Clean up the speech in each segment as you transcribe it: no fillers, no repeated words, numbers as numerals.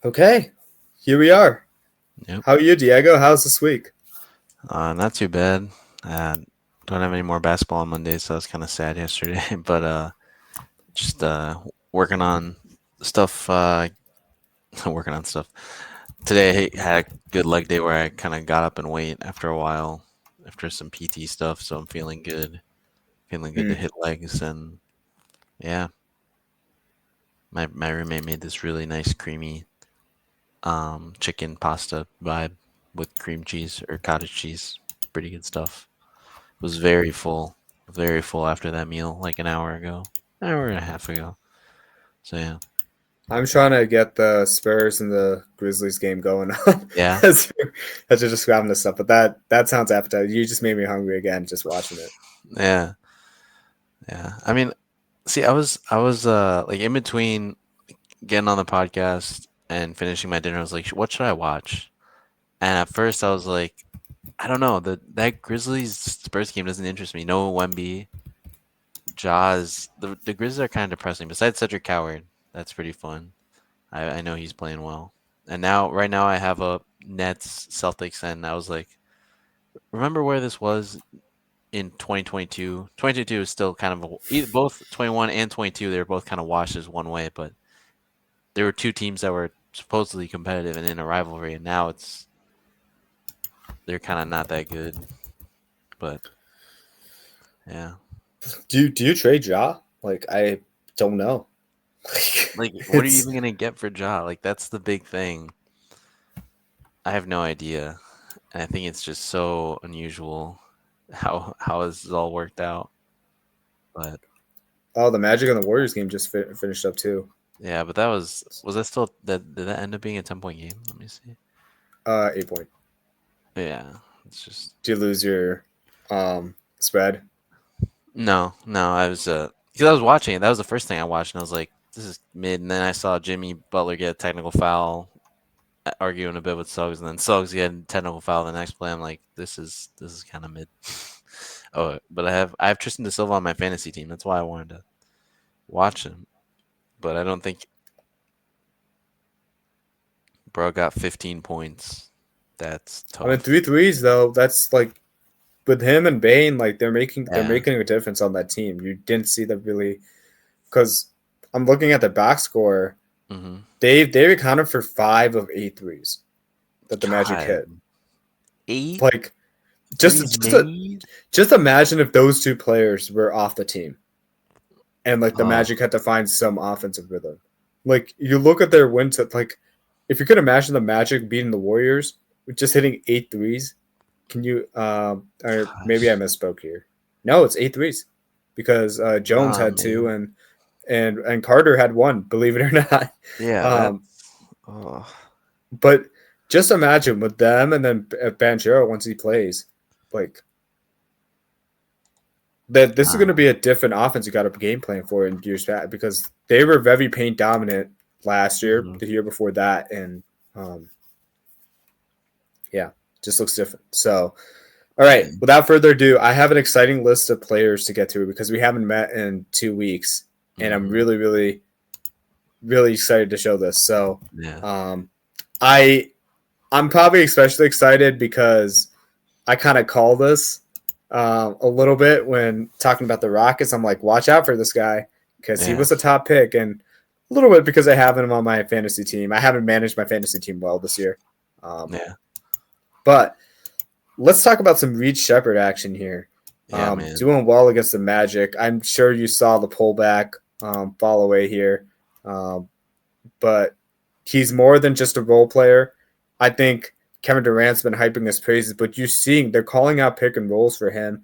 Okay, here we are. Yep. How are you, Diego? How's this week? Not too bad. Don't have any more basketball on Monday, so I was kind of sad yesterday. But just working on stuff. Working on stuff. Today I had a good leg day where I kind of got up and weight after a while, after some PT stuff. So I'm feeling good. Feeling good to Mm. hit legs, and yeah, my roommate made this really nice creamy chicken pasta vibe with cream cheese or cottage cheese. Pretty good stuff. Was very full after that meal, like an hour and a half ago. So yeah, I'm trying to get the Spurs and the Grizzlies game going on yeah, as you're describing this stuff. But that sounds appetizing. You just made me hungry again just watching it. yeah, yeah. I mean, see, I was like in between getting on the podcast and finishing my dinner. I was like, what should I watch? And at first, I was like, I don't know. That Grizzlies Spurs game doesn't interest me. No Wemby, Jaws. The Grizzlies are kind of depressing. Besides Cedric Coward, that's pretty fun. I know he's playing well. And now, right now, I have a Nets Celtics, and I was like, remember where this was in 2022? 2022 is still kind of both 21 and 22. They were both kind of washed as one way, but there were two teams that were supposedly competitive and in a rivalry, and now they're kind of not that good. But yeah, Do you trade Ja? Like I don't know. like what are you It's even gonna get for Ja? Like that's the big thing. I have no idea, and I think it's just so unusual how this is all worked out. But the Magic and the Warriors game just finished up too. yeah, but was that still that did that end up being a 10-point game? Let me see. 8 point. Yeah, it's just Do you lose your spread? no. I was because I was watching it. That was the first thing I watched, and I was like, this is mid. And then I saw Jimmy Butler get a technical foul, arguing a bit with Suggs, and then Suggs get a technical foul the next play. I'm like, this is kind of mid. Oh, but I have Tristan Da Silva on my fantasy team. That's why I wanted to watch him. But I don't think bro got 15 points. That's I mean, tough. three threes though. That's like with him and Bane. Like they're Yeah. making a difference on that team. You didn't see that really because I'm looking at the box score. Mm-hmm. They accounted for 5 of 8 threes that the Magic God, hit. 8 Like just threes just made. just imagine if those two players were off the team and like the Oh Magic had to find some offensive rhythm. Like you look at their wins at like if you could imagine the Magic beating the Warriors with just hitting 8 threes, can you or maybe I gosh. misspoke here. No, it's 8 threes because Jones Nah, had two man. and Carter had one, believe it or not. Yeah, Um, that's. Oh. but just imagine with them and then Banchero once he plays, like that this is going to be Nah. a different offense you got a game plan for in years back because they were very paint dominant last year, Mm-hmm. the year before that, and um, yeah, just looks different. So, all right, Yeah. without further ado, I have an exciting list of players to get through because we haven't met in 2 weeks, and I'm Mm-hmm. really, really, really excited to show this. So, Yeah. um, I I'm probably especially excited because I kind of call this a little bit when talking about the Rockets. I'm like, watch out for this guy because he Yeah. was a top pick, and a little bit because I have him on my fantasy team. I haven't managed my fantasy team well this year, um, Yeah. but let's talk about some Reed Sheppard action here. Yeah, man. Doing well against the Magic. I'm sure you saw the pullback fall away here, um, but he's more than just a role player. I think Kevin Durant's been hyping his praises, but you're seeing they're calling out pick and rolls for him,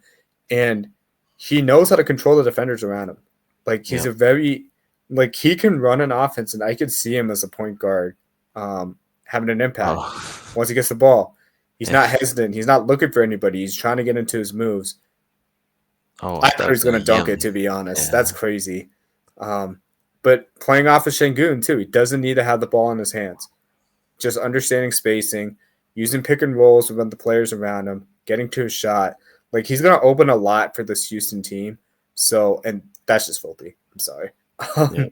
and he knows how to control the defenders around him. Like he's Yeah. a very like he can run an offense, and I could see him as a point guard having an impact Oh. once he gets the ball. He's Yeah. not hesitant. He's not looking for anybody. He's trying to get into his moves. Oh, I thought he was going definitely to dunk him. it, to be honest. That's Yeah. crazy. Um, but playing off of Shengun, too, he doesn't need to have the ball in his hands. Just understanding spacing, using pick and rolls with the players around him, getting to his shot. Like, he's going to open a lot for this Houston team. So, and that's just filthy. I'm sorry. Yeah.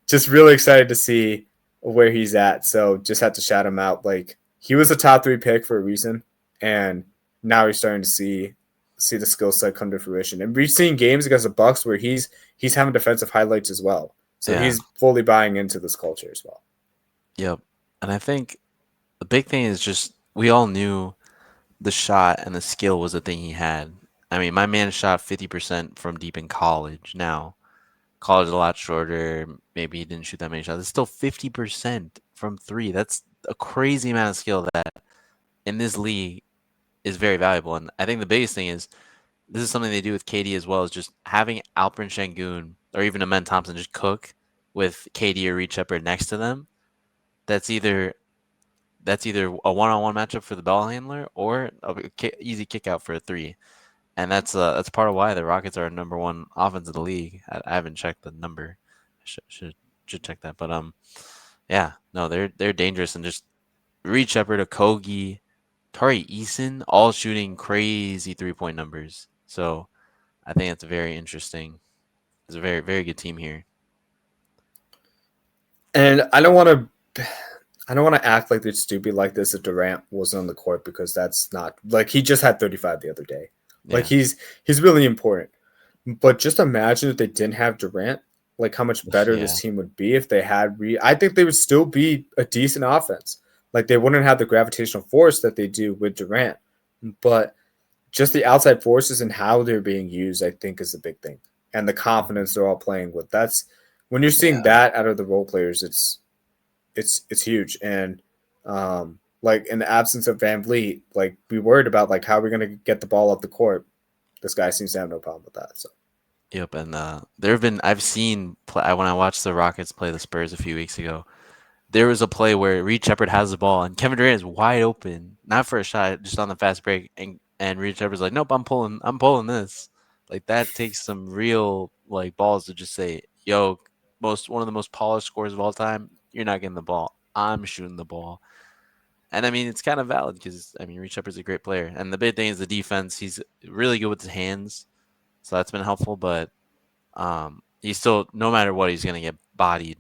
Just really excited to see. where he's at. So just had to shout him out. Like he was a top 3 pick for a reason, and now he's starting to see the skill set come to fruition. And we've seen games against the Bucks where he's having defensive highlights as well. So Yeah. he's fully buying into this culture as well. Yep. And I think the big thing is just we all knew the shot and the skill was the thing he had. I mean, my man shot 50% from deep in college. Now, college is a lot shorter. Maybe he didn't shoot that many shots. It's still 50% from three. That's a crazy amount of skill that in this league is very valuable. And I think the biggest thing is this is something they do with KD as well, is just having Alperen Şengün or even Amen Thompson just cook with KD or Reed Sheppard next to them. That's either a one-on-one matchup for the ball handler or a easy kick out for a three. And that's part of why the Rockets are number one offense of the league. I haven't checked the number. I should check that. But yeah, no, they're dangerous and just Reed Sheppard, Okogie, Tari Eason, all shooting crazy 3-point numbers. So I think it's very interesting. It's a very very good team here. And I don't want to act like it's stupid like this if Durant was on the court because that's not like he just had 35 the other day. Like Yeah, he's really important. But just imagine if they didn't have Durant, like how much better this yeah, team would be if they had I think they would still be a decent offense. Like they wouldn't have the gravitational force that they do with Durant. But just the outside forces and how they're being used, I think, is the big thing. And the confidence they're all playing with. That's when you're seeing yeah. that out of the role players, it's huge. And like in the absence of Van Vliet, like we worried about like how we're gonna get the ball up the court. This guy seems to have no problem with that. So Yep, and there have been I've seen when I watched the Rockets play the Spurs a few weeks ago. There was a play where Reed Sheppard has the ball and Kevin Durant is wide open, not for a shot, just on the fast break, and Reed Sheppard's like, "Nope, I'm pulling this." Like that takes some real like balls to just say, "Yo, one of the most polished scorers of all time, you're not getting the ball. I'm shooting the ball." And I mean, it's kind of valid because I mean, Reed Sheppard's a great player, and the big thing is the defense. He's really good with his hands, so that's been helpful. But he's still, no matter what, he's gonna get bodied,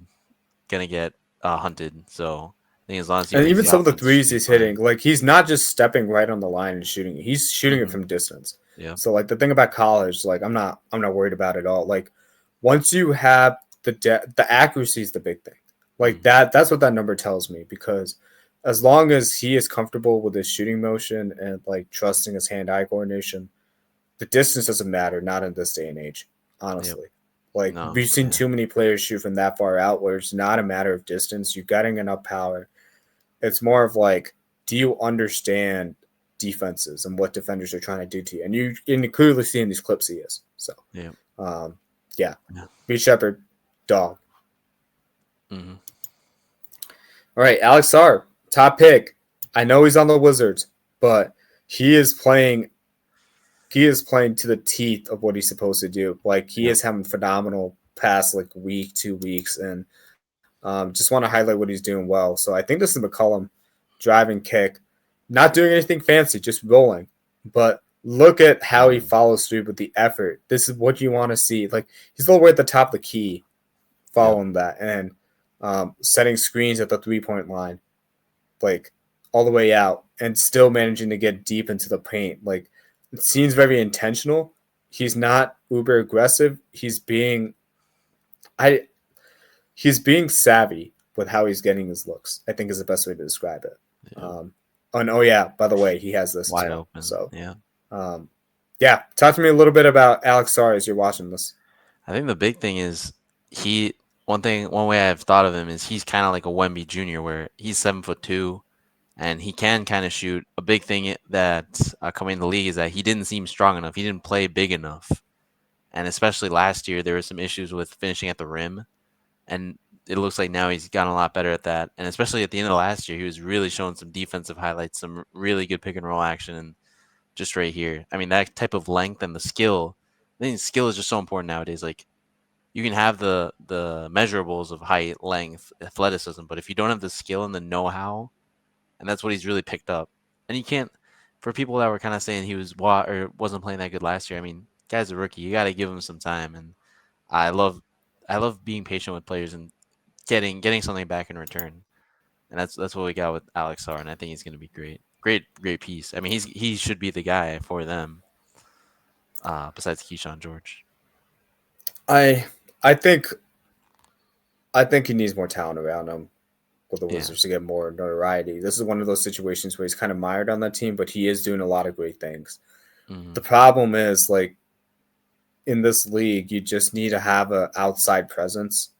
gonna get hunted. So I think as long as he and brings even the some of the offense, he should threes be he's hitting, fine. like he's not just stepping right on the line and shooting it. He's shooting it Hmm. from distance. Yeah, So like the thing about college, like I'm not worried about it at all. Like once you have the accuracy is the big thing. Like hmm, that's what that number tells me because as long as he is comfortable with his shooting motion and like trusting his hand-eye coordination, the distance doesn't matter, not in this day and age, yep. honestly. Like No, we've seen yeah, too many players shoot from that far out where it's not a matter of distance. You're getting enough power. It's more of like, do you understand defenses and what defenders are trying to do to you? And you clearly see in these clips he is. So yeah, um, yeah. yeah. B Shepherd, dog. Hmm. All right, Alex Sarr, top pick. I know he's on the Wizards, but he is playing he is playing to the teeth of what he's supposed to do. Like he Yep. is having phenomenal past like week, 2 weeks, and just want to highlight what he's doing well. So I think this is McCollum driving kick, not doing anything fancy, just rolling. But look at how he Mm, follows through with the effort. This is what you want to see. Like he's a little way at the top of the key, yep. following that, and setting screens at the 3 point line, like all the way out, and still managing to get deep into the paint. Like it seems very intentional. He's not uber aggressive. I he's being savvy with how he's getting his looks. I think is the best way to describe it. Yep. And oh yeah, by the way, he has this as Wide well. open. So Yeah. um, yeah, talk to me a little bit about Alex Sarr as you're watching this. I think the big thing is he. One way I've thought of him is he's kind of like a Wemby Jr., where he's 7'2", and he can kind of shoot. A big thing that coming in the league is that he didn't seem strong enough. He didn't play big enough, and especially last year there were some issues with finishing at the rim, and it looks like now he's gotten a lot better at that. And especially at the end of last year, he was really showing some defensive highlights, some really good pick and roll action, and just right here. I mean, that type of length and the skill. I think skill is just so important nowadays. Like you can have the measurables of height, length, athleticism, but if you don't have the skill and the know how, and that's what he's really picked up. And you can't, for people that were kind of saying he was or wasn't playing that good last year. I mean, guy's a rookie. You got to give him some time. And I love, I love being patient with players and getting something back in return. And that's what we got with Alex Sarr, and I think he's going to be great. Great piece. I mean, he should be the guy for them. Besides Keyshawn George. I I think I think he needs more talent around him with the Yeah. Wizards to get more notoriety. This is one of those situations where he's kind of mired on that team, but he is doing a lot of great things. Mm-hmm. The problem is like in this league, you just need to have an outside presence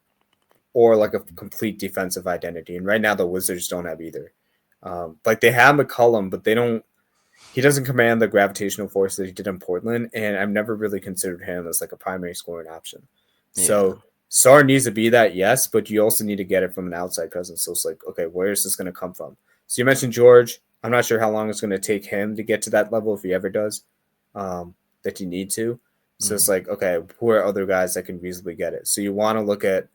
or like a complete defensive identity. And right now, the Wizards don't have either. Like they have McCollum, but they don't. He doesn't command the gravitational force that he did in Portland, and I've never really considered him as like a primary scoring option. Yeah. So Sarr needs to be that, yes, but you also need to get it from an outside presence. So it's like, okay, where is this going to come from? So you mentioned George. I'm not sure how long it's going to take him to get to that level if he ever does, that you need to. So it's like, okay, who are other guys that can reasonably get it? So you want to look at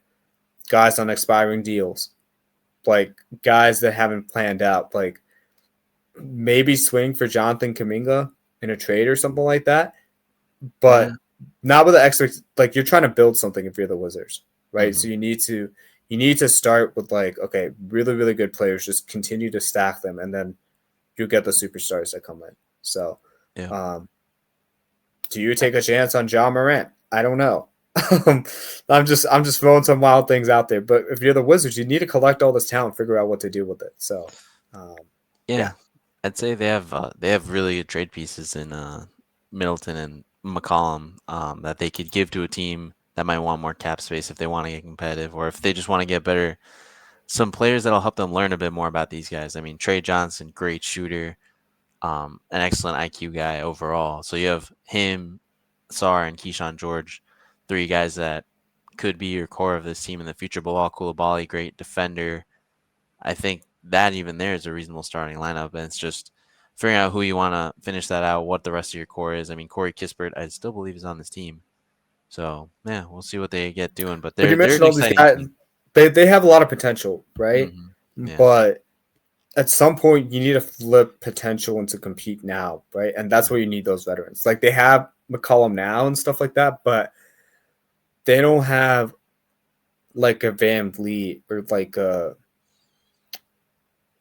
guys on expiring deals, like guys that haven't planned out, like maybe swing for Jonathan Kuminga in a trade or something like that, Yeah. but not with the expect. Like you're trying to build something if you're the Wizards, right? Mm-hmm. So you need to start with like, okay, really really good players, just continue to stack them, and then you get the superstars that come in. So, Yeah. do you take a chance on John Morant? I don't know. I'm just throwing some wild things out there. But if you're the Wizards, you need to collect all this talent, figure out what to do with it. So, um, Yeah. yeah. I'd say they have really good trade pieces in Middleton and McCollum that they could give to a team that might want more cap space if they want to get competitive or if they just want to get better. Some players that'll help them learn a bit more about these guys. I mean, Trey Johnson, great shooter, an excellent IQ guy overall. So you have him, Sarr, and Keyshawn George, three guys that could be your core of this team in the future. Bilal Coulibaly, great defender. I think that even there is a reasonable starting lineup, and it's just figuring out who you want to finish that out, what the rest of your core is. I mean, Corey Kispert, I still believe is on this team. So yeah, we'll see what they get doing, but But you they're mentioned an all these exciting guys. team. They have a lot of potential, right? Yeah. But at some point, you need to flip potential into compete now, right? And that's where you need those veterans. Like they have McCollum now and stuff like that, but they don't have like a Van Vliet or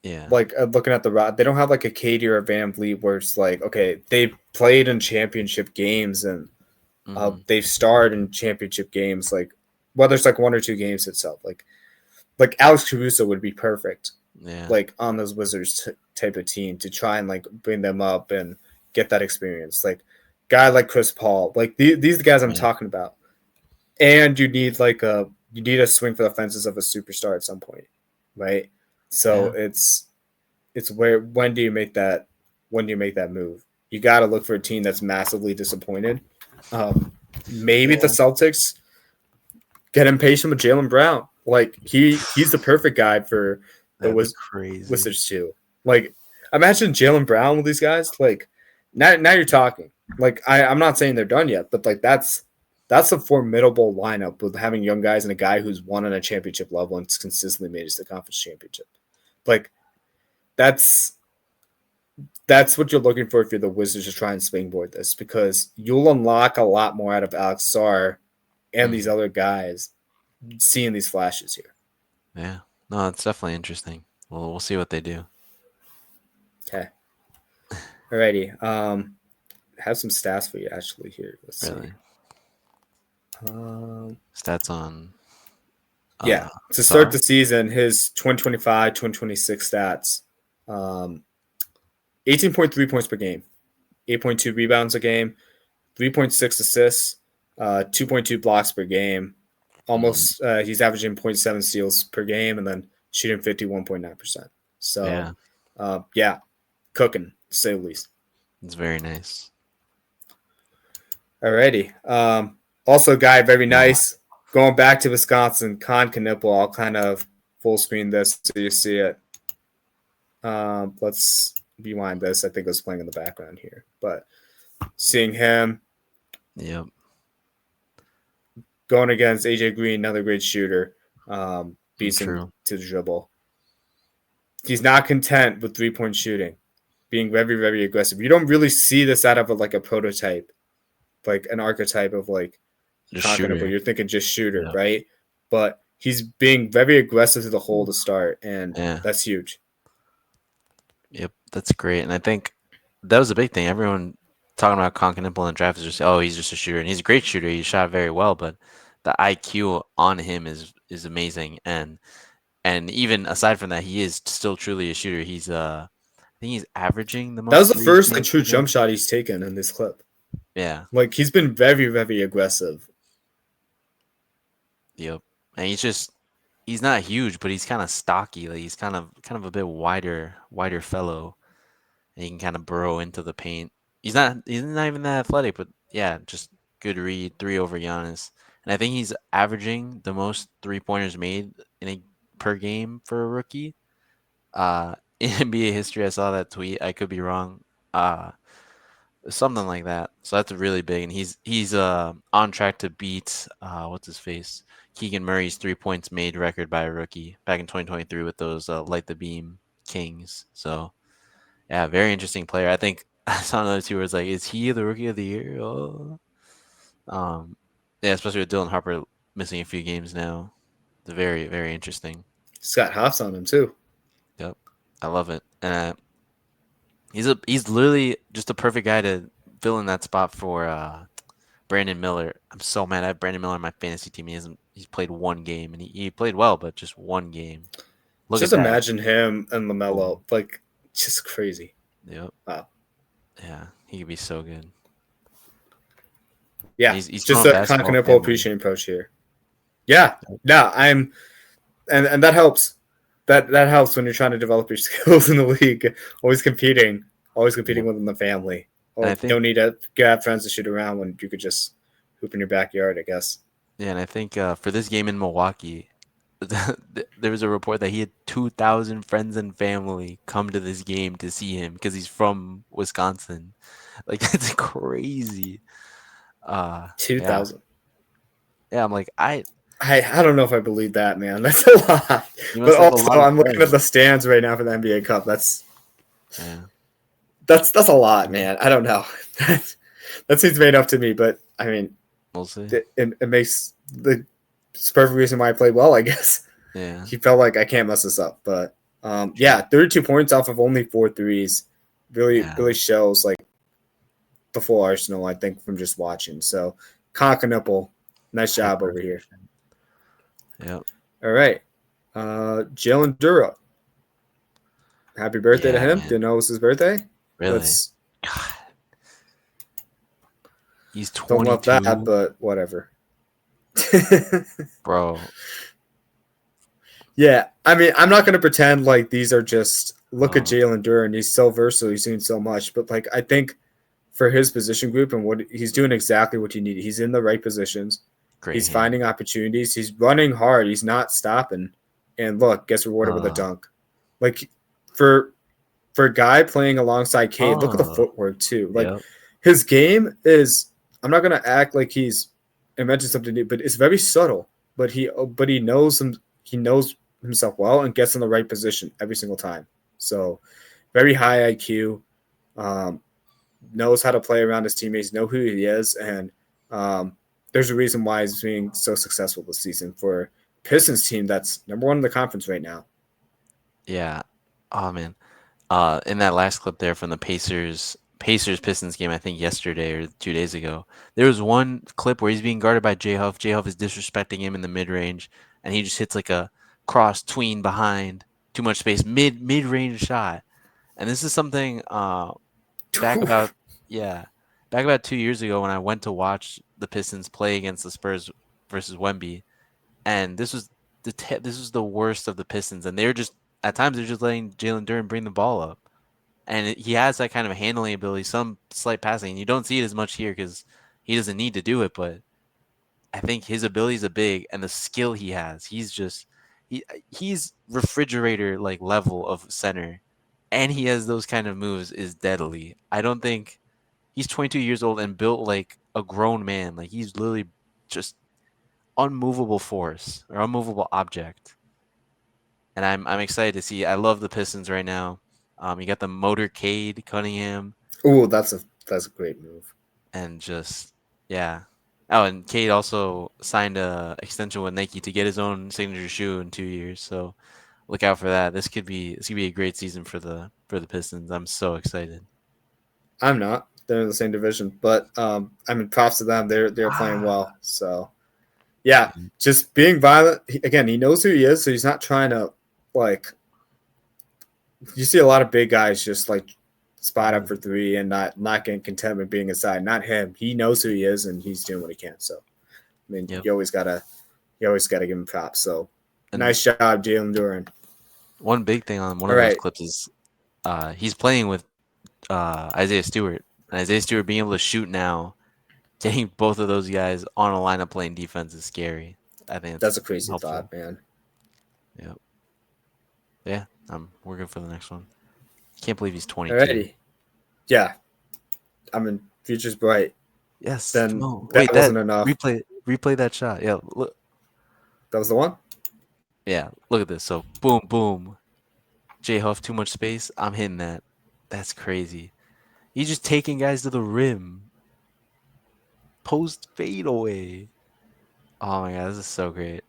Yeah. looking at the rod, they don't have like a Katie or a Van Vliet where it's like, okay, they played in championship games and Hmm. they've starred in championship games, like whether it's like one or two games itself. Like Alex Caruso would be perfect, Yeah. like on those Wizards type of team to try and like bring them up and get that experience. Like guy like Chris Paul, like these are the guys I'm Yeah. talking about. And you need a swing for the fences of a superstar at some point, right? So Yeah. it's where when do you make that move? You got to look for a team that's massively disappointed. Um, Maybe the Yeah. Celtics get impatient with Jalen Brown. Like he's the perfect guy for the That'd be crazy. Wizards too. Like imagine Jalen Brown with these guys. Like now you're talking. Like I'm not saying they're done yet, but like that's a formidable lineup with having young guys and a guy who's won on a championship level and consistently made it to the conference championship. Like that's what you're looking for if you're the Wizards to try and springboard this because you'll unlock a lot more out of Alex Sarr and these Mhm. other guys seeing these flashes here. Yeah. No, it's definitely interesting. We'll see what they do. Okay. Alrighty. Have some stats for you actually here. Let's see. Really. Um, Stats on yeah. To start Sarr. the season, his 2025, 2026 stats. 18.3 points per game, 8.2 rebounds a game, 3.6 assists, 2.2 blocks per game. Mm. Almost, he's averaging 0.7 steals per game and then shooting 51.9%. So, Yeah, yeah, cooking, to say the least. it's very nice. Alrighty. Also, guy, very Wow. nice. Going back to Wisconsin, Kon Knueppel. I'll kind of full screen this so you see it. Let's rewind this. I think it was playing in the background here. But seeing him Yep. going against AJ Green, another great shooter, beats him True. to the dribble. He's not content with 3-point shooting, being very, very aggressive. You don't really see this out of like a prototype, like an archetype of like Just Kon Knueppel. shooter. You're thinking just shooter, Yep. right? But he's being very aggressive to the hole to start, and Yeah. that's huge. Yep. That's great. And I think that was a big thing. Everyone talking about Kon Knueppel in the draft is just, oh, he's just a shooter, and he's a great shooter. He shot very well, but the IQ on him is amazing. And even aside from that, he is still truly a shooter. I think he's averaging the That was most the threes first like games true per jump game. shot he's taken in this clip. Yeah. Like he's been very, very aggressive. Yep. And he's not huge, but he's kind of stocky. Like he's kind of a bit wider fellow, and he can kind of burrow into the paint. He's not even that athletic, but yeah, just good read, three over Giannis. And I think he's averaging the most 3-pointers made in a per game for a rookie. In NBA history, I saw that tweet. I could be wrong. Uh, Something like that. So that's really big, and he's on track to beat what's his face, Keegan Murray's 3 points made record by a rookie back in 2023 with those light the beam Kings. So yeah, very interesting player. I think I saw another two where it's like, is he the rookie of the year? Oh. Um, yeah, especially with Dylan Harper missing a few games now. It's very interesting. He's got hops on him too. Yep, I love it. And he's literally just a perfect guy to fill in that spot for Brandon Miller. I'm so mad. I have Brandon Miller on my fantasy team. He's played one game and he played well, but just one game. Look at Just that. imagine him and LaMelo, Boom. like just crazy. Yep. Wow. Yeah, he could be so good. And Yeah, he's just from a a Kon basketball Knueppel family. appreciating approach here. Yeah, no, and that helps. That helps when you're trying to develop your skills in the league. Always competing Yep. within the family. And Or I you think don't need to have friends to shoot around when you could just hoop in your backyard, I guess. yeah, and I think for this game in Milwaukee, there was a report that he had 2,000 friends and family come to this game to see him because he's from Wisconsin. Like that's crazy. Two Yeah, thousand. yeah. I'm like I don't know if I believe that, man. That's a lot. he But must have a also, lot of I'm looking at friends. the stands right now for the NBA Cup. Yeah, That's a lot, man. I don't know. That seems made up to me, but I mean, we'll see. it makes the it's a perfect reason why I played well, I guess. Yeah, He felt like I can't mess this up, but true. yeah, 32 points off of only 4 threes Yeah, really shows like the full arsenal. I think from just watching. So, Kon Knueppel, nice job hyper over here. efficient. Yep. All right, Jalen Duren. Happy birthday to Yeah, him. man. Didn't know it was his birthday. Really. Let's God, he's don't love that, 22, but whatever. bro. Yeah, I mean, I'm not gonna pretend like these are just look at Oh, Jalen Duren. He's so versatile. He's doing so much, but like I think for his position group and what he's doing exactly what you need. He's in the right positions. great He's hand. finding opportunities. He's running hard. He's not stopping. And look, gets rewarded with a Uh, dunk. Like for for a guy playing alongside Cade, look at the oh, footwork too. Like yep. his game is. I'm not gonna act like he's invented something new, but it's very subtle. But he knows him. He knows himself well and gets in the right position every single time. So very high IQ. Um, knows how to play around his teammates, know who he is, and there's a reason why he's being so successful this season for Pistons team that's number one in the conference right now. Yeah. Oh man. In that last clip there from the Pacers Pistons game, I think yesterday or 2 days ago, there was one clip where he's being guarded by J Huff. J Huff is disrespecting him in the mid range, and he just hits like a cross tween behind, too much space, mid range shot. And this is something back about yeah, back about 2 years ago when I went to watch the Pistons play against the Spurs versus Wemby, and this was the worst of the Pistons, and they're just at times they're just letting Jalen Duren bring the ball up, and he has that kind of handling ability, some slight passing. You don't see it as much here because he doesn't need to do it, but I think his abilities are big, and the skill he has, he's refrigerator like level of center, and he has those kind of moves is deadly. I don't think he's 22 years old and built like a grown man. Like he's literally just unmovable force or unmovable object. And I'm excited to see. I love the Pistons right now. You got the motorcade Cunningham, Ooh, that's a great move. and just yeah. Oh, and Cade also signed a extension with Nike to get his own signature shoe in 2 years. So look out for that. This could be a great season for the Pistons. I'm so excited. I'm not. They're in the same division, but I mean, props to them. They're playing Ah, well. So yeah, just being violent. Again, he knows who he is, so he's not trying to like. You see a lot of big guys just like spot up for three and not getting content with being inside. Not him. He knows who he is and he's doing what he can. So I mean, yep. you always gotta give him props. So And nice job, Jalen Duren. one big thing on one All of those right, clips is he's playing with Isaiah Stewart. And Isaiah Stewart being able to shoot now, getting both of those guys on a lineup playing defense is scary. I think that's it's a crazy helpful. thought, man. Yeah. Yeah. We're good for the next one. Can't believe he's 22. Alrighty, yeah. I mean, future's bright. Yes. Come Then on. Wait, that that wasn't enough. replay that shot. Yeah. Look. That was the one. Yeah. Look at this. So boom, boom. J Huff, too much space. I'm hitting that. That's crazy. He's just taking guys to the rim. Post fade away. Oh my god, this is so great.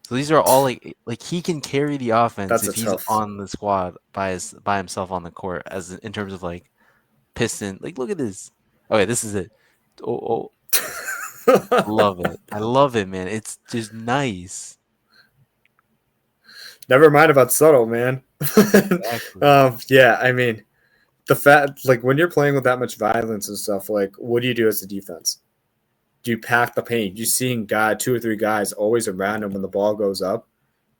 So these are all like he can carry the offense That's if a he's tough. on the squad by himself on the court as in terms of like piston. Like look at this. Okay, this is it. Oh, oh, love it. I love it, man. It's just nice. Never mind about subtle, man. Exactly. Yeah, I mean, the fact like when you're playing with that much violence and stuff, like what do you do as a defense? Do you pack the paint? You seeing two or three guys always around him when the ball goes up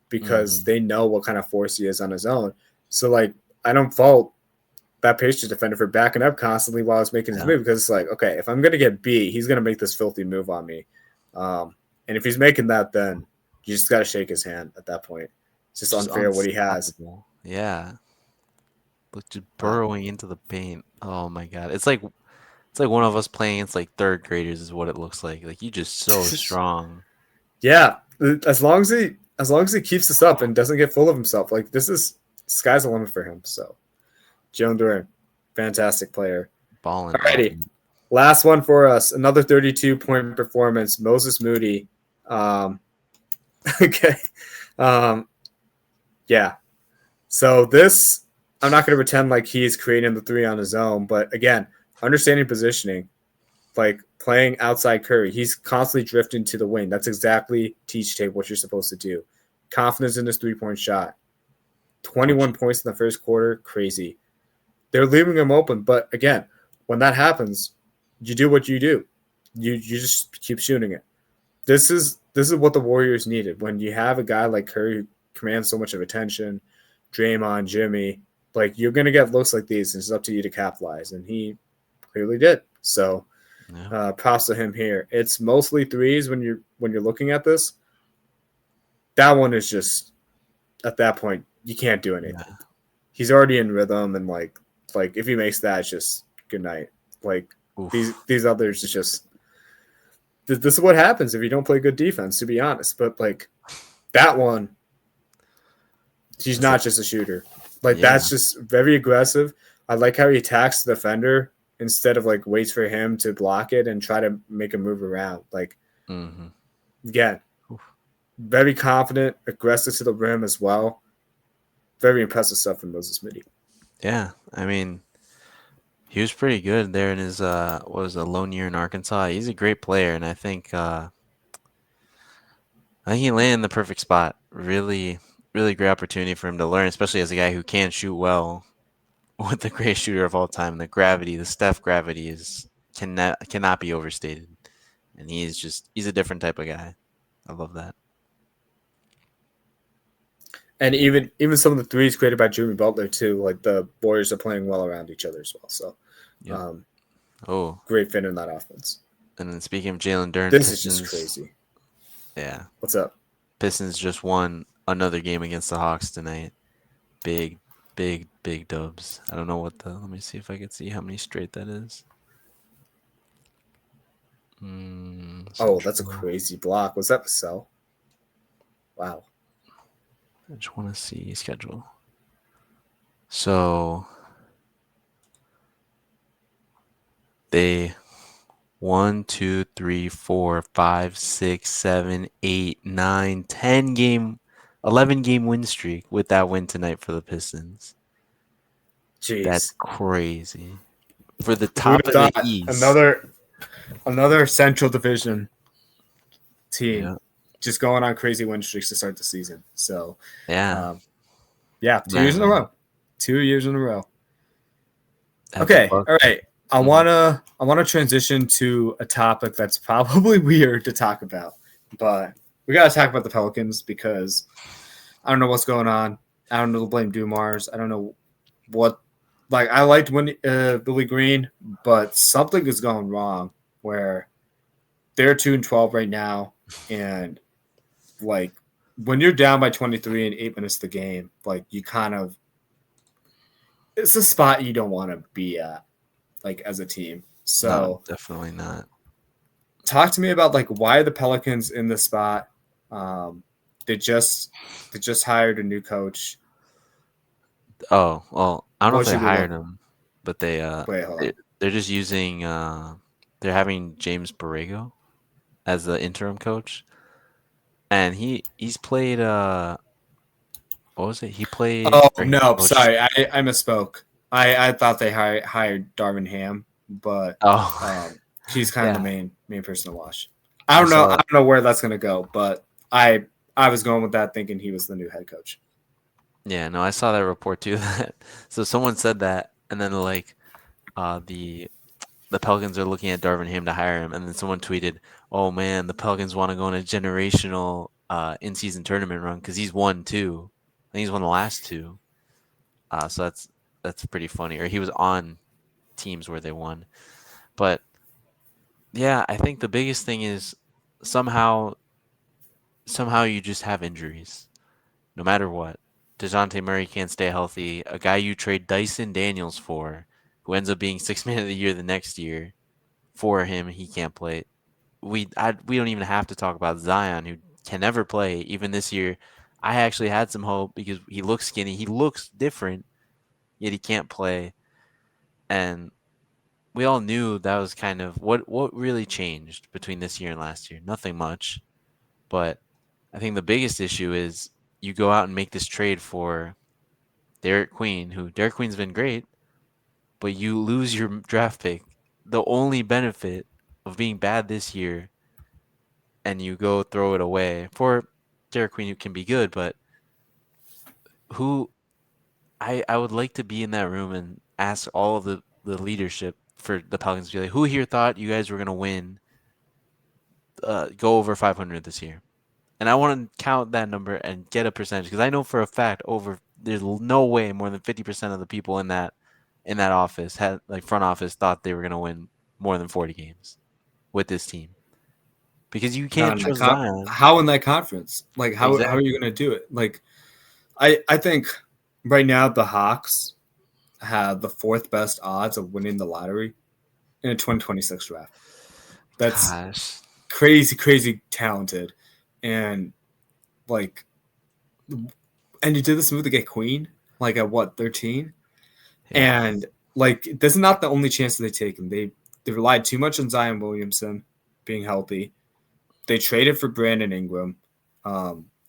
because Hmm. they know what kind of force he is on his own. So like I don't fault that Pacers defender for backing up constantly while he's making his Yeah. move because it's like, okay, if I'm gonna get B, he's gonna make this filthy move on me. And if he's making that, then you just gotta shake his hand at that point. It's just Just unfair what he has. unstoppable. Yeah. Look, just Wow. burrowing into the paint. Oh my god. It's like one of us playing against like third graders is what it looks like. Like you just so strong. Yeah, as long as he keeps this up and doesn't get full of himself, like this is sky's the limit for him. So Jalen Duren, fantastic player. Balling off. Alrighty, last one for us. Another 32-point performance. Moses Moody. Um, okay. Um, yeah. So this, I'm not going to pretend like he's creating the three on his own, but again, understanding positioning, like playing outside Curry, he's constantly drifting to the wing. That's exactly teach tape what you're supposed to do. Confidence in his 3-point shot. Coach. 21 points in the first quarter, crazy. They're leaving him open, but again, when that happens, you do what you do. You just keep shooting it. This is what the Warriors needed. When you have a guy like Curry who commands so much of attention, Draymond, Jimmy, like you're gonna get looks like these, and it's up to you to capitalize. And he clearly did. So Yeah. props to him here. It's mostly threes when you're looking at this. That one is just at that point you can't do anything. Yeah. He's already in rhythm, and like if he makes that, it's just good night. Like these Oof. these others, it's just this is what happens if you don't play good defense. To be honest, but like that one, he's That's like not just a shooter. Like yeah. that's just very aggressive. I like how he attacks the defender instead of like waits for him to block it and try to make a move around. Like Hmm. again, very confident, aggressive to the rim as well. Very impressive stuff from Moses Moody. Yeah. I mean, he was pretty good there in his what was a lone year in Arkansas. He's a great player, and I think he landed in the perfect spot. Really, really great opportunity for him to learn, especially as a guy who can shoot well with the greatest shooter of all time. The gravity, the Steph gravity is cannot be overstated. And he's a different type of guy. I love that. And even some of the threes created by Jimmy Butler too, like the Warriors are playing well around each other as well. So Yep. um, Oh, great fit in that offense. and then speaking of Jalen Duren, This is just Pistons. crazy. Yeah, What's up? Pistons just won another game against the Hawks tonight. Big, big, big dubs. I don't know what the. Let me see if I can see how many straight that is. Oh, that's a Central. crazy block. Was that Vassell? Wow. I just want to see schedule. So they 1, 2, 3, 4, 5, 6, 7, 8, 9, 10 game, 11 game win streak with that win tonight for the Pistons. That's Jeez. crazy. For the Who would top have of the thought? East. Another Central Division team Yeah. just going on crazy win streaks to start the season. So, Yeah. um, yeah, 2 years in a Man. row. 2 years in a row. Have the Okay, Bucks. all right. I Mhm. wanna transition to a topic that's probably weird to talk about, but we gotta talk about the Pelicans because I don't know what's going on. I don't know to blame Dumars. I don't know what. Like I liked when Billy Green, but something is going wrong where they're 2-12 right now, and like when you're down by 23 in 8 minutes of the game, like you kind of it's a spot you don't want to be at, like as a team. No, So definitely not. talk to me about like why the Pelicans in this spot. Um, they just hired a new coach. Oh, well, I don't know What if they should we look? hired him, but Wait, hold they on. they're just using they're having James Borrego as the interim coach. And he's played what was it? He played Oh or he no, coached. sorry, I misspoke. I thought they hired Darvin Ham, but Oh, he's kind of the yeah. main person to watch. I I saw don't know where that's gonna go, but I was going with that thinking he was the new head coach. Yeah, no, I saw that report too. That so someone said that, and then like the Pelicans are looking at Darvin Ham to hire him, and then someone tweeted, "Oh man, the Pelicans want to go on a generational in-season tournament run because he's won two. I think he's won the last two. So that's pretty funny. Or he was on teams where they won. But yeah, I think the biggest thing is somehow somehow you just have injuries, no matter what. DeJounte Murray can't stay healthy. A guy you trade Dyson Daniels for, who ends up being sixth man of the year the next year, for him, he can't play. We don't even have to talk about Zion, who can never play. Even this year, I actually had some hope because he looks skinny. He looks different, yet he can't play. And we all knew that was kind of what really changed between this year and last year. Nothing much. But I think the biggest issue is you go out and make this trade for Derek Queen, who Derek Queen's been great, but you lose your draft pick. The only benefit of being bad this year, and you go throw it away for Derek Queen, who can be good, but who I would like to be in that room and ask all of the leadership for the Pelicans to be like, who here thought you guys were gonna win, go over 500 this year? And I want to count that number and get a percentage because I know for a fact there's no way more than 50% of the people in that office had like front office thought they were gonna win more than 40 games with this team because you Not can't in that trust Zion. how in that conference? Like how are you Exactly. gonna do it? Like I think right now the Hawks have the fourth best odds of winning the lottery in a 2026 draft. That's Gosh. crazy talented, and like, and you did this move to get Queen like at what 13, Yeah. and like this is not the only chance that they taken. They relied too much on Zion Williamson being healthy. They traded for Brandon Ingram.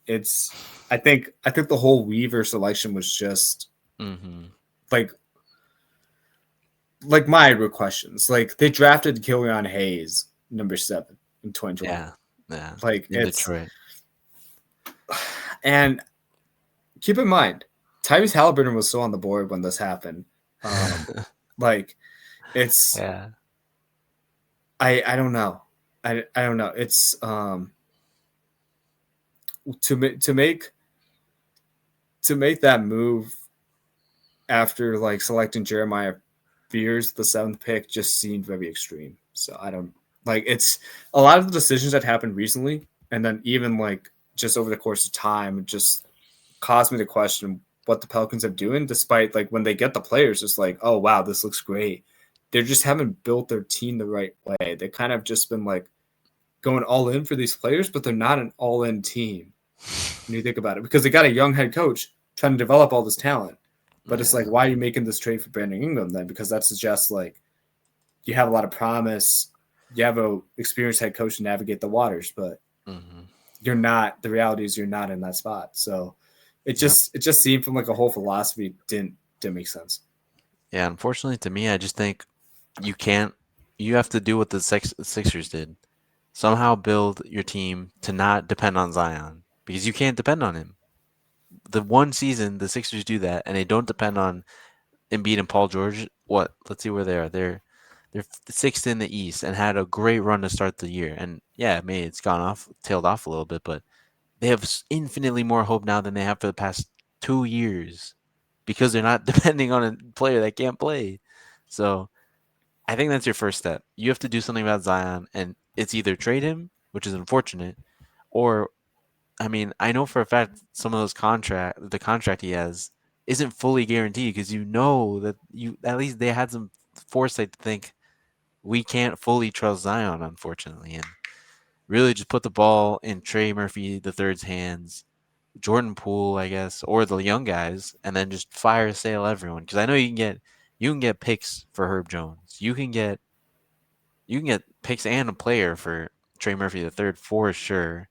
It's I think the whole Weaver selection was just Hmm. like my questions. Like they drafted Killian Hayes number 7 in 2020. Yeah. Yeah. Like In it's Detroit. and keep in mind, Tyrese Halliburton was still on the board when this happened. Um, like it's Yeah. I don't know. I don't know. It's to make that move after like selecting Jeremiah Fears the 7th pick just seemed very extreme. So I don't like it's a lot of the decisions that happened recently, and then even like just over the course of time, just caused me to question what the Pelicans are doing. Despite like when they get the players, it's like, oh wow, this looks great. They just haven't built their team the right way. They kind of just been like going all in for these players, but they're not an all in team when you think about it because they got a young head coach trying to develop all this talent. But it's like, Yeah. why are you making this trade for Brandon Ingram then? Because that suggests like you have a lot of promise you have a experienced head coach to navigate the waters, but Hmm. you're not. The reality is you're not in that spot. So Yep. it just seemed from like a whole philosophy didn't make sense. Yeah, unfortunately to me, I just think you can't. You have to do what the Sixers did. Somehow build your team to not depend on Zion because you can't depend on him. The one season the Sixers do that, and they don't depend on Embiid and Paul George. What? Let's see where they are. They're sixth in the East and had a great run to start the year. And yeah, maybe it's gone off, tailed off a little bit, but they have infinitely more hope now than they have for the past 2 years because they're not depending on a player that can't play. So I think that's your first step. You have to do something about Zion, and it's either trade him, which is unfortunate, or I mean, I know for a fact some of the contract he has isn't fully guaranteed because you know that you at least they had some foresight to think we can't fully trust Zion, unfortunately, and really just put the ball in Trey Murphy the third's hands, Jordan Poole, I guess, or the young guys, and then just fire sale everyone. Because I know you can get picks for Herb Jones. You can get picks and a player for Trey Murphy the third for sure.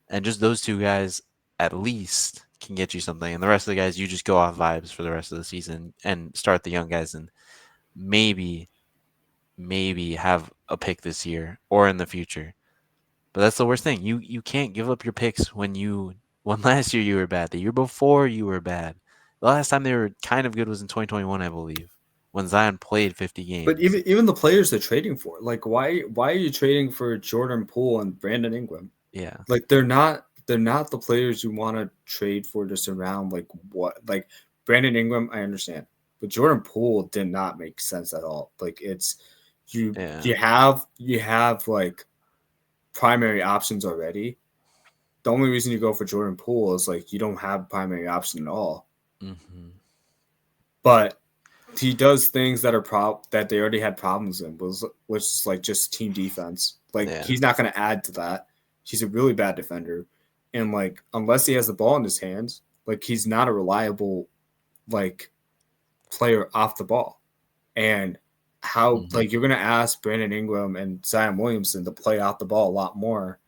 And just those two guys at least can get you something. And the rest of the guys, you just go off vibes for the rest of the season and start the young guys and maybe, maybe have a pick this year or in the future. But that's the worst thing. You can't give up your picks when last year you were bad. The year before you were bad. The last time they were kind of good was in 2021, I believe, when Zion played 50 But games. even the players they're trading for, like why are you trading for Jordan Poole and Brandon Ingram? Yeah. Like they're not the players you want to trade for to surround like what like Brandon Ingram, I understand. But Jordan Poole did not make sense at all. Like it's Yeah. you have like primary options already. The only reason you go for Jordan Poole is like you don't have primary option at all. Hmm. But he does things that are that they already had problems in, which is like just team defense. Like Yeah. he's not going to add to that. He's a really bad defender, and like unless he has the ball in his hands, like he's not a reliable like player off the ball. And how Hmm. like you're going to ask Brandon Ingram and Zion Williamson to play off the ball a lot more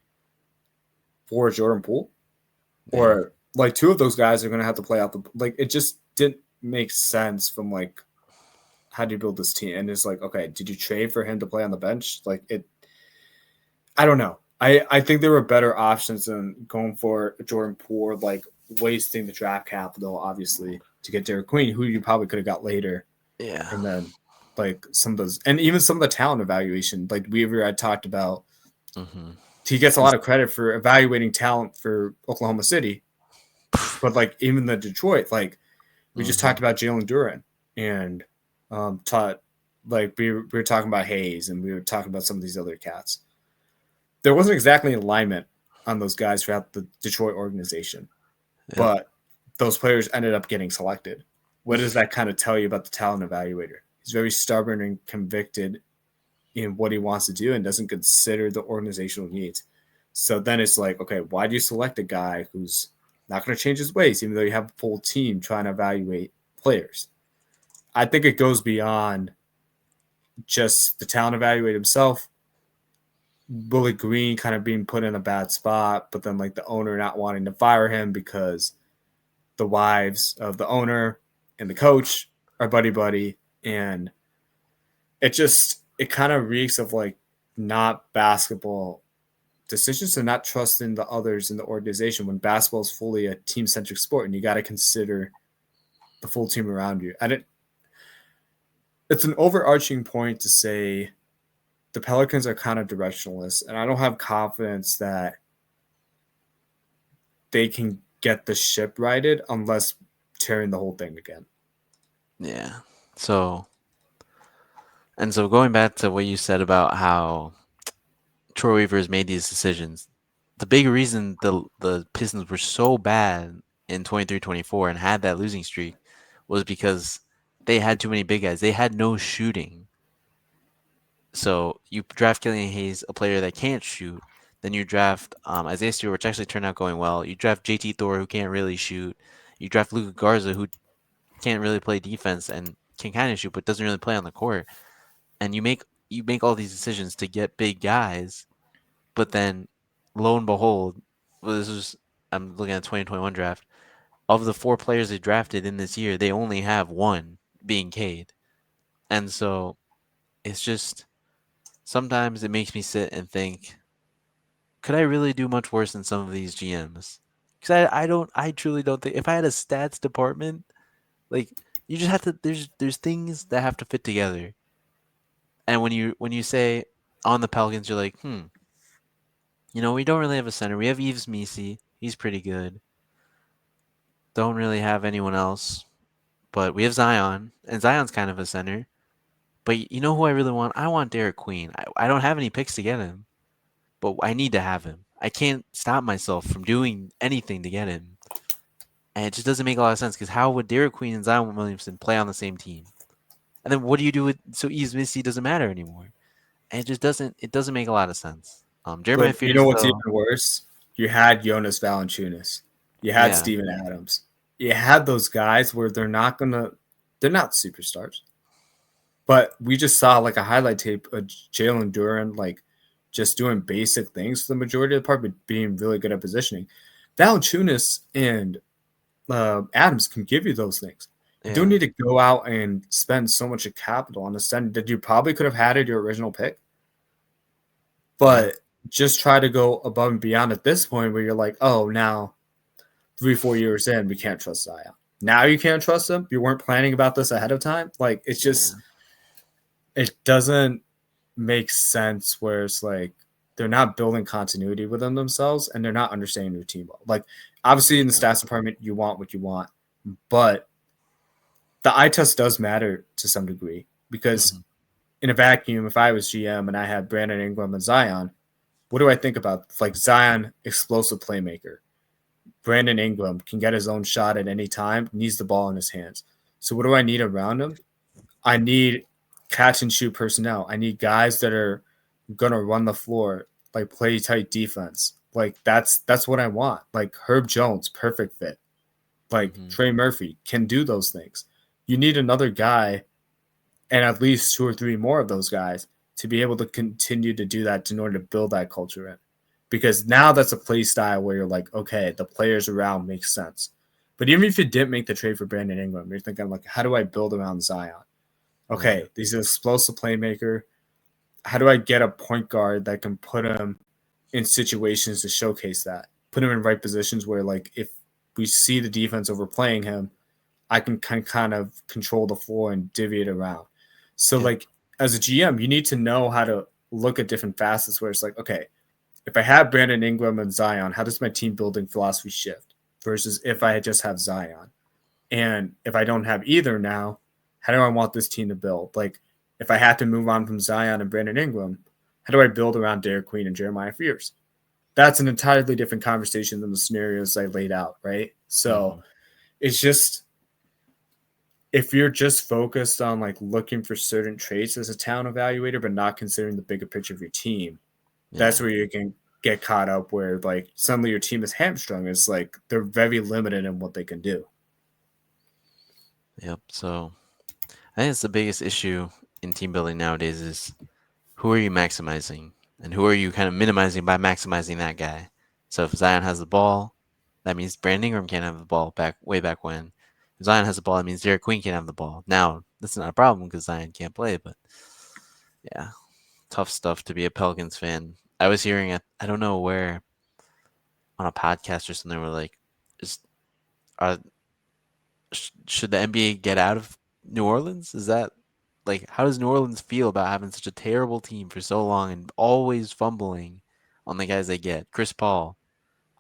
for Jordan Poole, Yeah. or like two of those guys are going to have to play out the like it just didn't make sense from like how do you build this team? And it's like, okay, did you trade for him to play on the bench? Like it, I don't know. I think there were better options than going for Jordan Poole, like wasting the draft capital, obviously, to get Derek Queen, who you probably could have got later. Yeah. And then like some of those, and even some of the talent evaluation, like Weaver had talked about, Hmm. he gets a He's lot of credit for evaluating talent for Oklahoma City, but like even the Detroit, like we just hmm. talked about Jalen Duren and taught like we were talking about Hayes and we were talking about some of these other cats. There wasn't exactly an alignment on those guys throughout the Detroit organization, Yep. but those players ended up getting selected. What does that kind of tell you about the talent evaluator? He's very stubborn and convicted in what he wants to do and doesn't consider the organizational needs. So then it's like, okay, why do you select a guy who's not going to change his ways, even though you have a full team trying to evaluate players? I think it goes beyond just the talent evaluator himself. Willie Green kind of being put in a bad spot, but then like the owner not wanting to fire him because the wives of the owner and the coach are buddy buddy, and it kind of reeks of like not basketball decisions and not trusting the others in the organization when basketball is fully a team centric sport and you got to consider the full team around you. And it's an overarching point to say the Pelicans are kind of directionless, and I don't have confidence that they can get the ship righted unless tearing the whole thing again. Yeah. So so going back to what you said about how Troy Weaver has made these decisions, the big reason the Pistons were so bad in 23-24 and had that losing streak was because they had too many big guys. They had no shooting. So you draft Killian Hayes, a player that can't shoot. Then you draft Isaiah Stewart, which actually turned out going well. You draft JT Thor, who can't really shoot. You draft Luka Garza, who can't really play defense and can kind of shoot, but doesn't really play on the court. And you make you make all these decisions to get big guys, but then lo and behold, well, this was I'm looking at 2021 draft. Of the 4 players they drafted in this year, they only have one being Cade. And so it's just sometimes it makes me sit and think, could I really do much worse than some of these GMs? Because I truly don't think if I had a stats department, like you just have to there's things that have to fit together. And when you say on the Pelicans, you're like, we don't really have a center. We have Yves Misi. He's pretty good. Don't really have anyone else. But we have Zion, and Zion's kind of a center. But you know who I really want? I want Derek Queen. I don't have any picks to get him, but I need to have him. I can't stop myself from doing anything to get him. And it just doesn't make a lot of sense because how would Derek Queen and Zion Williamson play on the same team? And then what do you do with so Yves Missy doesn't matter anymore? And it doesn't make a lot of sense. Jeremiah But you know Fears what's even though, worse? You had Jonas Valanciunas. You had yeah, Steven Adams. You had those guys where they're not superstars. But we just saw like a highlight tape of Jalen Duren like just doing basic things for the majority of the part, but being really good at positioning. Valanciunas and Adams can give you those things. You don't yeah, need to go out and spend so much capital on a center that you probably could have had at your original pick. yeah, But just try to go above and beyond at this point where you're like, oh, now 3-4 years in, we can't trust Zion. Now you can't trust him. You weren't planning about this ahead of time. Like it's yeah, just it doesn't make sense where it's like they're not building continuity within themselves and they're not understanding their team well. Like obviously in the yeah. stats department, you want what you want, but the eye test does matter to some degree because Hmm. in a vacuum, if I was GM and I had Brandon Ingram and Zion, what do I think about? Like Zion, explosive playmaker. Brandon Ingram can get his own shot at any time, needs the ball in his hands. So what do I need around him? I need catch and shoot personnel. I need guys that are gonna run the floor, like play tight defense. Like that's what I want. Like Herb Jones, perfect fit. Like Hmm. Trey Murphy can do those things. You need another guy and at least 2 or 3 more of those guys to be able to continue to do that in order to build that culture in. Because now that's a play style where you're like, okay, the players around make sense. But even if you didn't make the trade for Brandon Ingram, you're thinking like, how do I build around Zion? Yeah, Okay, he's an explosive playmaker. How do I get a point guard that can put him in situations to showcase that? Put him in right positions where, like, if we see the defense overplaying him, I can kind of control the floor and divvy it around. So, yep, like, as a GM, you need to know how to look at different facets where it's like, okay, if I have Brandon Ingram and Zion, how does my team building philosophy shift versus if I just have Zion? And if I don't have either now, how do I want this team to build? Like, if I had to move on from Zion and Brandon Ingram, how do I build around Derek Queen and Jeremiah Fears? That's an entirely different conversation than the scenarios I laid out, right? So hmm, it's just if you're just focused on like looking for certain traits as a talent evaluator, but not considering the bigger picture of your team, that's yeah, where you can get caught up where like suddenly your team is hamstrung. It's like they're very limited in what they can do. yep. So I think it's the biggest issue in team building nowadays is who are you maximizing and who are you kind of minimizing by maximizing that guy. So if Zion has the ball, that means Brandon Ingram can't have the ball back way back when. If Zion has the ball, that means Derek Queen can't have the ball. Now that's not a problem because Zion can't play, but yeah, tough stuff to be a Pelicans fan. I was hearing it. I don't know where on a podcast or something. Where like, is are should the NBA get out of New Orleans? Is that like how does New Orleans feel about having such a terrible team for so long and always fumbling on the guys they get? Chris Paul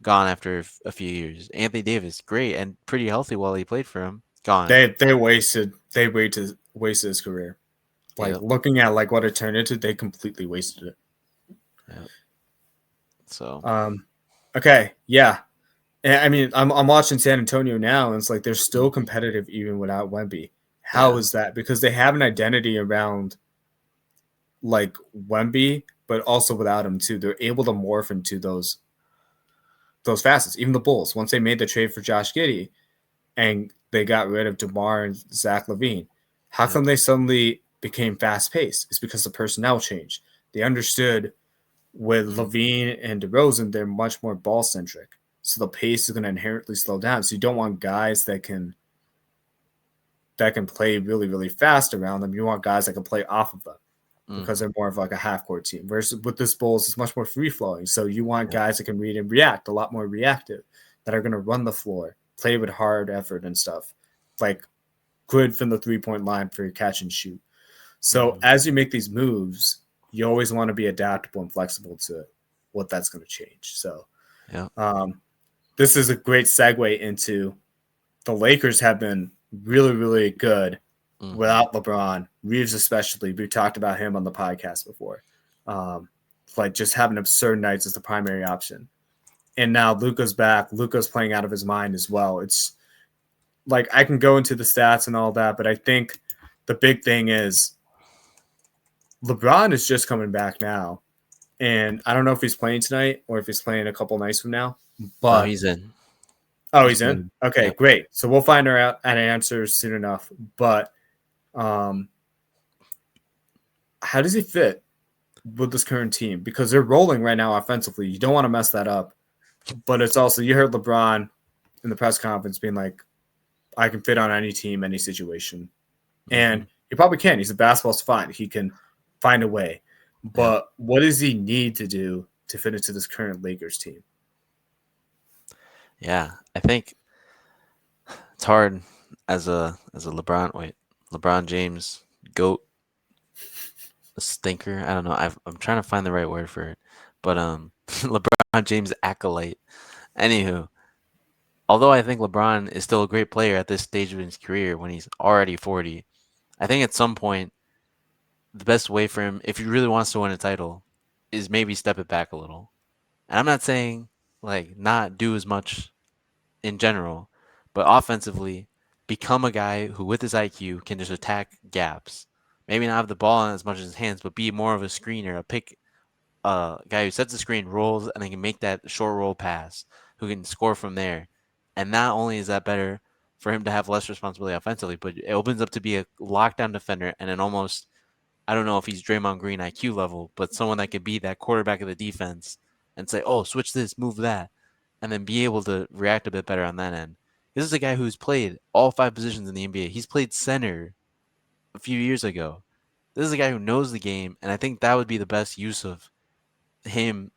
gone after a few years. Anthony Davis great and pretty healthy while he played for him. Gone. They wasted his career. Like Yep. looking at like what it turned into, they completely wasted it. Yep. So Um, okay, yeah. And, I mean, I'm watching San Antonio now, and it's like they're still mhm, competitive even without Wemby. How yeah. is that? Because they have an identity around like Wemby, but also without him too. They're able to morph into those facets. Even the Bulls, once they made the trade for Josh Giddey and they got rid of DeMar and Zach LaVine, how Yep. come they suddenly became fast paced. It's because the personnel changed. They understood with Levine and DeRozan, they're much more ball centric. So the pace is going to inherently slow down. So you don't want guys that can play really, really fast around them. You want guys that can play off of them because they're more of like a half court team. Versus with this Bulls, it's much more free flowing. So you want guys that can read and react, a lot more reactive, that are going to run the floor, play with hard effort and stuff, like good from the 3-point line for your catch and shoot. So as you make these moves, you always want to be adaptable and flexible to what that's going to change. So this is a great segue into the Lakers have been really, really good without LeBron. Reeves especially. We talked about him on the podcast before. Like just having absurd nights as the primary option. And now Luka's back. Luka's playing out of his mind as well. It's like I can go into the stats and all that, but I think the big thing is LeBron is just coming back now. And I don't know if he's playing tonight or if he's playing a couple nights from now. But no, he's in. Oh, he's in? Okay, great. So we'll find out an answer soon enough. But how does he fit with this current team? Because they're rolling right now offensively. You don't want to mess that up. But it's also, you heard LeBron in the press conference being like, I can fit on any team, any situation. And he probably can. He's a basketball's fine. He can find a way. But what does he need to do to fit into this current Lakers team? Yeah, I think it's hard as a LeBron James GOAT, a stinker. I don't know. I'm trying to find the right word for it, but LeBron James acolyte. Anywho, although I think LeBron is still a great player at this stage of his career when he's already 40, I think at some point the best way for him, if he really wants to win a title, is maybe step it back a little. And I'm not saying like not do as much in general, but offensively, become a guy who with his IQ can just attack gaps. Maybe not have the ball in as much as his hands, but be more of a screener, a pick guy who sets the screen, rolls, and then can make that short roll pass, who can score from there. And not only is that better for him to have less responsibility offensively, but it opens up to be a lockdown defender and an almost, I don't know if he's Draymond Green IQ level, but someone that could be that quarterback of the defense and say, oh, switch this, move that, and then be able to react a bit better on that end. This is a guy who's played all 5 positions in the NBA. He's played center a few years ago. This is a guy who knows the game, and I think that would be the best use of him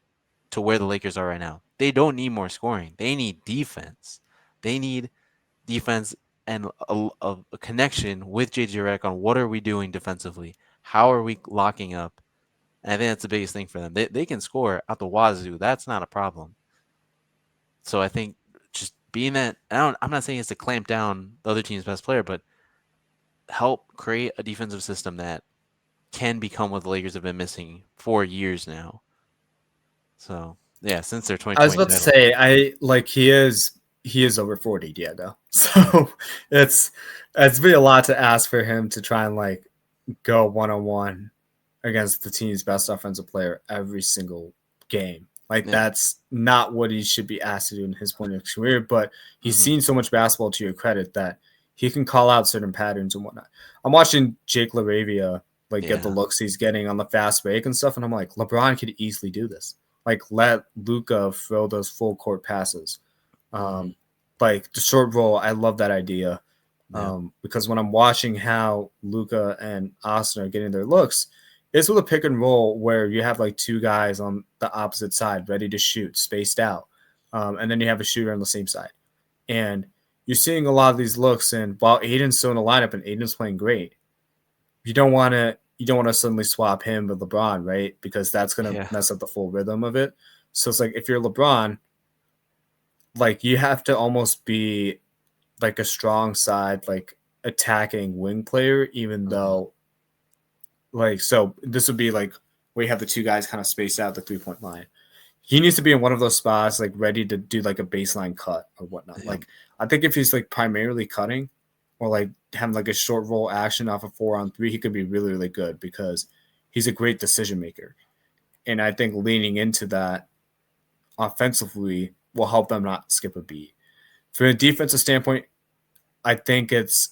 to where the Lakers are right now. They don't need more scoring. They need defense. They need defense and a connection with JJ Redick on what are we doing defensively? How are we locking up? And I think that's the biggest thing for them. They can score out the wazoo. That's not a problem. So I think just being that, I'm not saying it's to clamp down the other team's best player, but help create a defensive system that can become what the Lakers have been missing for years now. So yeah, since their 2020 I was about to say, he is over 40, Diego. So it's be a lot to ask for him to try and like go 1-on-1 against the team's best offensive player every single game. Like that's not what he should be asked to do in his point of his career, but he's seen so much basketball to your credit that he can call out certain patterns and whatnot. I'm watching Jake LaRavia get the looks he's getting on the fast break and stuff, and I'm like, LeBron could easily do this. Like let Luka throw those full court passes. Like the short roll, I love that idea. Because when I'm watching how Luka and Austin are getting their looks, it's with a pick and roll where you have like 2 guys on the opposite side ready to shoot, spaced out. And then you have a shooter on the same side. And you're seeing a lot of these looks, and while Aiden's still in the lineup and Aiden's playing great, you don't want to suddenly swap him with LeBron, right? Because that's gonna mess up the full rhythm of it. So it's like if you're LeBron, like you have to almost be like a strong side, like attacking wing player, even though like, so this would be like where you have the 2 guys kind of spaced out the 3-point line. He needs to be in one of those spots, like ready to do like a baseline cut or whatnot. Like, I think if he's like primarily cutting or like having like a short roll action off a 4-on-3, he could be really, really good because he's a great decision maker. And I think leaning into that offensively will help them not skip a beat. From a defensive standpoint, I think it's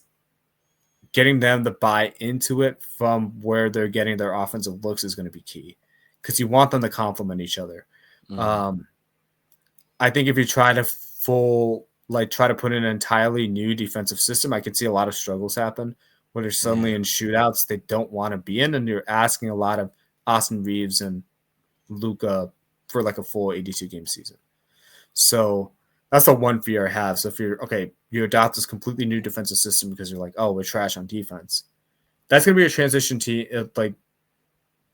getting them to buy into it from where they're getting their offensive looks is going to be key because you want them to complement each other. I think if you try to try to put in an entirely new defensive system, I could see a lot of struggles happen where they're suddenly in shootouts they don't want to be in, and you're asking a lot of Austin Reeves and Luka for like a full 82 game season. So that's the one fear I have. So if you adopt this completely new defensive system because you're like, oh, we're trash on defense. That's going to be a transition to like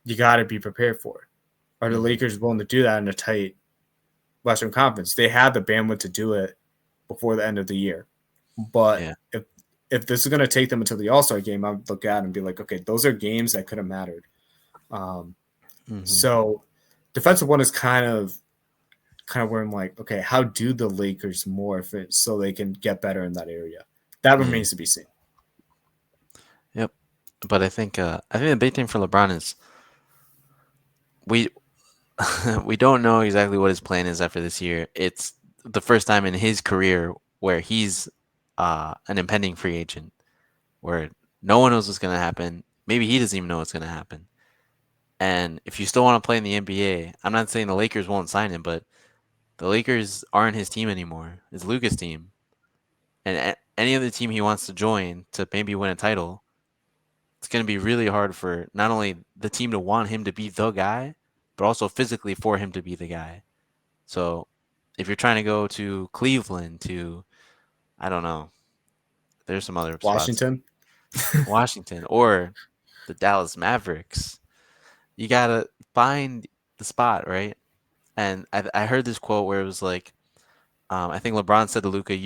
you got to be prepared for it. Are the Lakers willing to do that in a tight Western Conference? They have the bandwidth to do it before the end of the year. But if this is going to take them until the All-Star game, I would look at it and be like, okay, those are games that could have mattered. So defensive one is kind of where I'm like, okay, how do the Lakers morph it so they can get better in that area? That remains to be seen. Yep. But I think the big thing for LeBron is we don't know exactly what his plan is after this year. It's the first time in his career where he's an impending free agent, where no one knows what's going to happen. Maybe he doesn't even know what's going to happen. And if you still want to play in the NBA, I'm not saying the Lakers won't sign him, but the Lakers aren't his team anymore. It's Luka's team. And any other team he wants to join to maybe win a title, it's going to be really hard for not only the team to want him to be the guy, but also physically for him to be the guy. So if you're trying to go to Cleveland, to, I don't know, there's some other Washington, or the Dallas Mavericks, you got to find the spot, right? And I heard this quote where it was like, I think LeBron said to Luka,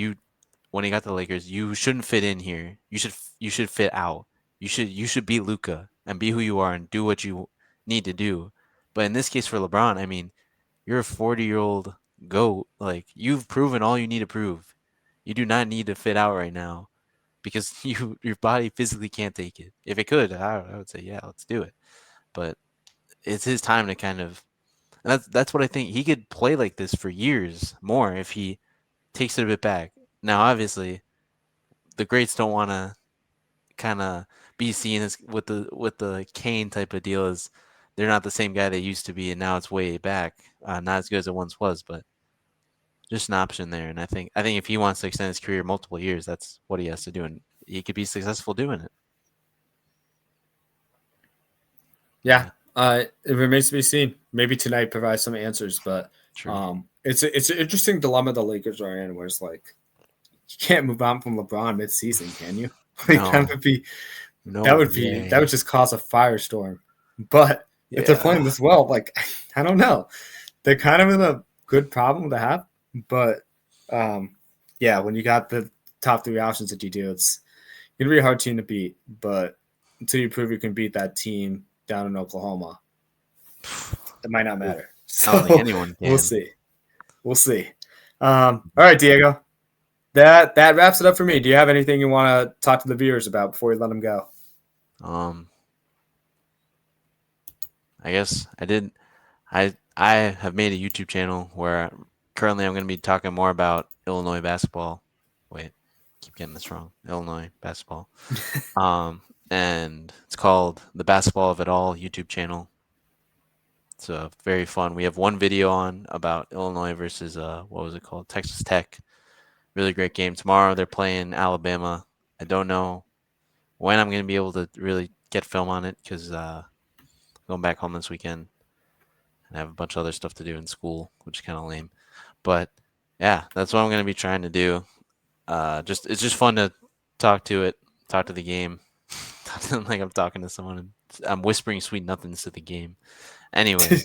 when he got to the Lakers, you shouldn't fit in here. You should fit out. You should be Luka and be who you are and do what you need to do. But in this case for LeBron, I mean, you're a 40-year-old GOAT. Like, you've proven all you need to prove. You do not need to fit out right now because your body physically can't take it. If it could, I would say, yeah, let's do it. But it's his time to kind of, and that's what I think. He could play like this for years more if he takes it a bit back. Now, obviously, the greats don't want to kind of be seen as with the Kane type of deal, as they're not the same guy they used to be, and now it's way back, not as good as it once was, but just an option there. And I think if he wants to extend his career multiple years, that's what he has to do, and he could be successful doing it. Yeah. It remains to be seen. Maybe tonight provides some answers, but it's an interesting dilemma the Lakers are in, where it's like you can't move on from LeBron mid-season, can you? Like that would just cause a firestorm. But if they're playing this well, like I don't know, they're kind of in a good problem to have. But when you got the top three options that you do, it's gonna be a hard team to beat. But until you prove you can beat that team down in Oklahoma, it might not matter. So I don't think anyone can. We'll see. All right, Diego. That wraps it up for me. Do you have anything you want to talk to the viewers about before we let them go? I guess I did. I have made a YouTube channel where currently I'm going to be talking more about Illinois basketball. Wait, keep getting this wrong. Illinois basketball. And it's called The Basketball of It All YouTube channel. It's very fun. We have one video on about Illinois versus what was it called? Texas Tech. Really great game. Tomorrow they're playing Alabama. I don't know when I'm going to be able to really get film on it because going back home this weekend and I have a bunch of other stuff to do in school, which is kind of lame. But yeah, that's what I'm going to be trying to do. It's just fun to talk to the game. Like I'm talking to someone and I'm whispering sweet nothings to the game. Anyway,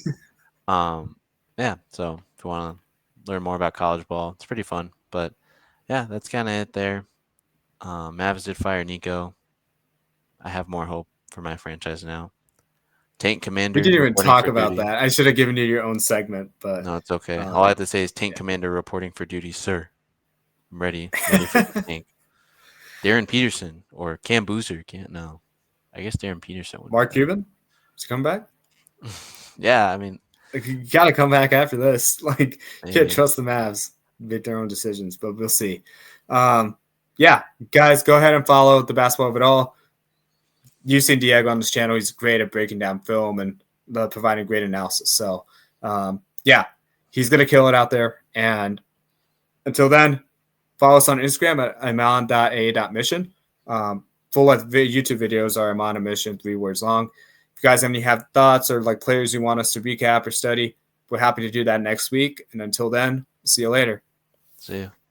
yeah. So if you want to learn more about college ball, it's pretty fun. But yeah, that's kind of it there. Mavs did fire Nico. I have more hope for my franchise now. Tank Commander. We didn't even talk about that. I should have given you your own segment, but no, it's okay. All I have to say is Tank Commander reporting for duty, sir. I'm ready for the tank. Darren Peterson or Cam Boozer can't know. I guess Darren Peterson would. Mark Cuban? Is he come back? Yeah, I mean, like, you got to come back after this. Like, you can't trust the Mavs. Make their own decisions, but we'll see. Yeah, guys, go ahead and follow The Basketball of It All. you've seen Diego on this channel. He's great at breaking down film and providing great analysis. So, yeah, he's going to kill it out there. And until then, follow us on Instagram at amon.a.mission. Full YouTube videos are Amon a Mission, 3 words long. If you guys have thoughts or like players you want us to recap or study, we're happy to do that next week. And until then, see you later. See you.